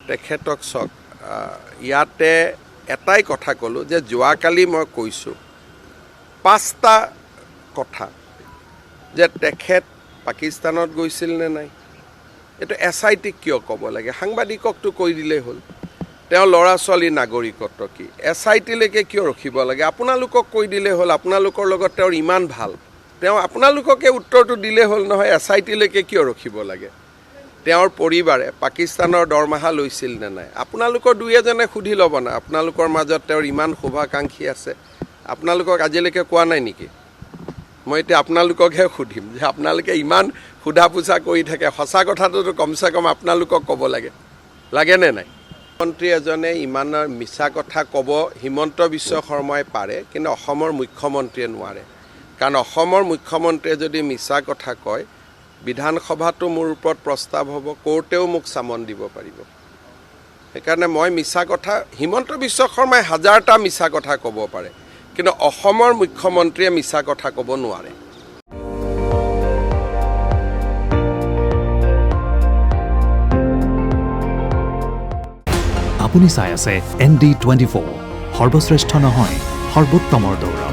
তেখেতক চাওক ইয়াতে এটাই কথা ক'লোঁ যে যোৱাকালি মই কৈছোঁ 5টা কথা যে তেখেত পাকিস্তানত গৈছিল নে নাই এইটো SITক কিয় ক'ব লাগে সাংবাদিককতো কৈ দিলেই হ'ল তেওঁ ল'ৰা ছোৱালী নাগৰিকত্ব কি SITলৈকে কিয় ৰখিব লাগে আপোনালোকক কৈ দিলেই হ'ল আপোনালোকৰ লগত তেওঁৰ ইমান ভাল তেওঁ আপোনালোককে উত্তৰটো দিলেই হ'ল নহয় SITলৈকে কিয় ৰখিব লাগে তেওঁৰ পৰিবাৰে পাকিস্তানৰ দৰমহা লৈছিল নে নাই আপোনালোকৰ দুই এজনে সুধি ল'ব না আপোনালোকৰ মাজত তেওঁৰ ইমান শুভাকাংক্ষী আছে আপোনালোকক আজিলৈকে কোৱা নাই নেকি মই এতিয়া আপোনালোককহে সুধিম যে আপোনালোকে ইমান সুধা পোছা কৰি থাকে সঁচা কথাটোতো কমচে কম আপোনালোকক ক'ব লাগে লাগেনে নাই মন্ত্ৰী এজনে ইমানৰ মিছা কথা ক'ব হিমন্ত বিশ্ব শৰ্মাই পাৰে কিন্তু অসমৰ মুখ্যমন্ত্ৰীয়ে নোৱাৰে কাৰণ অসমৰ মুখ্যমন্ত্ৰীয়ে যদি মিছা কথা কয় বিধানসভাটো মোৰ ওপৰত প্ৰস্তাৱ হ'ব কোৰ্টেও মোক চামন দিব পাৰিব সেইকাৰণে মই মিছা কথা হিমন্ত বিশ্ব শৰ্মাই হাজাৰটা মিছা কথা ক'ব পাৰে কিন্তু অসমৰ মুখ্যমন্ত্ৰীয়ে মিছা কথা ক'ব নোৱাৰে আপুনি চাই আছে ND24 সৰ্বশ্ৰেষ্ঠ নহয় সৰ্বোত্তমৰ দৌৰা